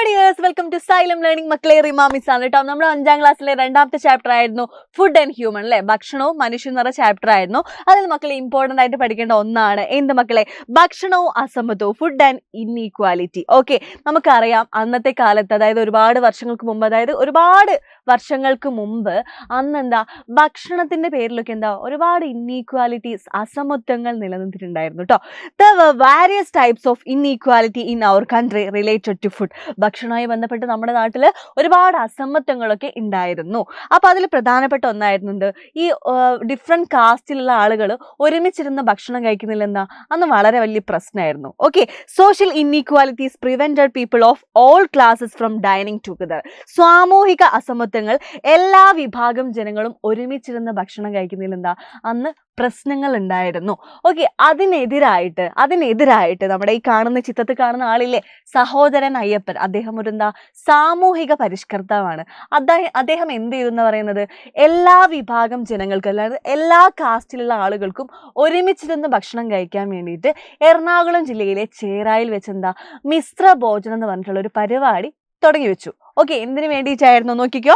Dears, welcome to Xylem learning. മക്കളെ, Rima miss ആണ് കേട്ടോ. നമ്മൾ 5ാം ക്ലാസ്സിലെ 2ാമത്തെ ചാപ്റ്റർ ആയിരുന്നു ഫുഡ് ആൻഡ് ഹ്യൂമൻ അല്ലെ, ഭക്ഷണവും മനുഷ്യൻ എന്ന് പറഞ്ഞ ചാപ്റ്റർ ആയിരുന്നു. അതിൽ മക്കളെ ഇമ്പോർട്ടന്റ് ആയിട്ട് പഠിക്കേണ്ട ഒന്നാണ് എന്ത് മക്കളെ, ഭക്ഷണവും അസമത്വവും, ഫുഡ് ആൻഡ് ഇൻഈക്വാലിറ്റി. ഓക്കെ, നമുക്കറിയാം അന്നത്തെ കാലത്ത്, അതായത് ഒരുപാട് വർഷങ്ങൾക്ക് മുമ്പ് അന്നെന്താ ഭക്ഷണത്തിന്റെ പേരിലൊക്കെ ഒരുപാട് ഇൻഈക്വാലിറ്റീസ്, അസമത്വങ്ങൾ നിലനിന്നിട്ടുണ്ടായിരുന്നു കേട്ടോ. There were various types of inequality in our country related to food. ഭക്ഷണവുമായി ബന്ധപ്പെട്ട് നമ്മുടെ നാട്ടിൽ ഒരുപാട് അസമത്വങ്ങളൊക്കെ ഉണ്ടായിരുന്നു. അപ്പൊ അതിൽ പ്രധാനപ്പെട്ട ഒന്നായിരുന്നത് ഈ ഡിഫറെന്റ് കാസ്റ്റിലുള്ള ആളുകൾ ഒരുമിച്ചിരുന്ന് ഭക്ഷണം കഴിക്കുന്നില്ലെന്ന അന്ന് വളരെ വലിയ പ്രശ്നമായിരുന്നു. Okay, social inequalities prevented people of all classes from dining together. സാമൂഹിക അസമത്വങ്ങൾ, എല്ലാ വിഭാഗം ജനങ്ങളും ഒരുമിച്ചിരുന്ന് ഭക്ഷണം കഴിക്കുന്നില്ലെന്താ അന്ന് പ്രശ്നങ്ങൾ ഉണ്ടായിരുന്നു. ഓക്കെ, അതിനെതിരായിട്ട് നമ്മുടെ ഈ കാണുന്ന ചിത്രത്തിൽ കാണുന്ന ആളില്ലേ, സഹോദരൻ അയ്യപ്പൻ, അദ്ദേഹം ഒരു സാമൂഹിക പരിഷ്കർത്താവാണ്. അദ്ദേഹം എന്ത് ചെയ്തു എന്ന് പറയുന്നത്, എല്ലാ വിഭാഗം ജനങ്ങൾക്കും, അല്ലാതെ എല്ലാ കാസ്റ്റിലുള്ള ആളുകൾക്കും ഒരുമിച്ചിരുന്ന് ഭക്ഷണം കഴിക്കാൻ വേണ്ടിയിട്ട് എറണാകുളം ജില്ലയിലെ ചേറായിൽ വെച്ച് മിശ്ര ഭോജനം എന്ന് പറഞ്ഞിട്ടുള്ള ഒരു പരിപാടി തുടങ്ങി വെച്ചു. ഓക്കെ, എന്തിനു വേണ്ടിയിട്ടായിരുന്നു നോക്കിക്കോ.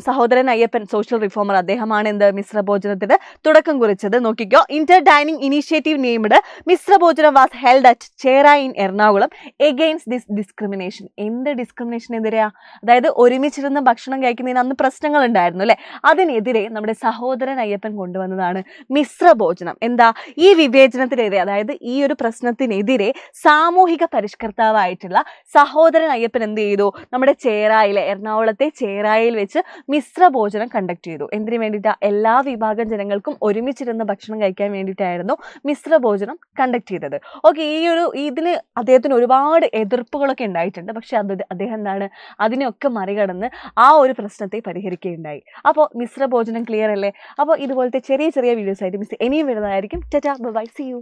സഹോദരൻ അയ്യപ്പൻ, സോഷ്യൽ റിഫോമർ, അദ്ദേഹമാണ് മിശ്ര ഭോജനത്തിന് തുടക്കം കുറിച്ചത്. നോക്കിക്കോ, inter dining initiative named Misra Bhojanam was held at Cherai in Ernakulam against this discrimination. എന്ത് ഡിസ്ക്രിമിനേഷൻ എതിരെയാ? അതായത് ഒരുമിച്ചിരുന്ന് ഭക്ഷണം കഴിക്കുന്നതിന് അന്ന് പ്രശ്നങ്ങൾ ഉണ്ടായിരുന്നു അല്ലെ, അതിനെതിരെ നമ്മുടെ സഹോദരൻ അയ്യപ്പൻ കൊണ്ടുവന്നതാണ് മിശ്ര ഭോജനം. ഈ വിവേചനത്തിനെതിരെ, അതായത് ഈ ഒരു പ്രശ്നത്തിനെതിരെ സാമൂഹിക പരിഷ്കർത്താവായിട്ടുള്ള സഹോദരൻ അയ്യപ്പൻ എന്ത് ചെയ്തു, നമ്മുടെ എറണാകുളത്തെ ചേറായിൽ വെച്ച് മിശ്ര ഭോജനം കണ്ടക്ട് ചെയ്തു. എന്തിനു വേണ്ടിയിട്ടാ? എല്ലാ വിഭാഗം ജനങ്ങൾക്കും ഒരുമിച്ചിരുന്ന് ഭക്ഷണം കഴിക്കാൻ വേണ്ടിയിട്ടായിരുന്നു മിശ്ര ഭോജനം കണ്ടക്ട് ചെയ്തത്. ഓക്കെ, ഇതിന് അദ്ദേഹത്തിന് ഒരുപാട് എതിർപ്പുകളൊക്കെ ഉണ്ടായിട്ടുണ്ട്. പക്ഷെ അദ്ദേഹം അതിനെയൊക്കെ മറികടന്ന് ആ ഒരു പ്രശ്നത്തെ പരിഹരിക്കുകയുണ്ടായി. അപ്പോൾ മിശ്ര ഭോജനം ക്ലിയർ അല്ലേ? അപ്പോൾ ഇതുപോലത്തെ ചെറിയ ചെറിയ വീഡിയോസ് ആയിട്ട് മിസ് ഇനിയും വരുന്നതായിരിക്കും. Tata, bye, see U.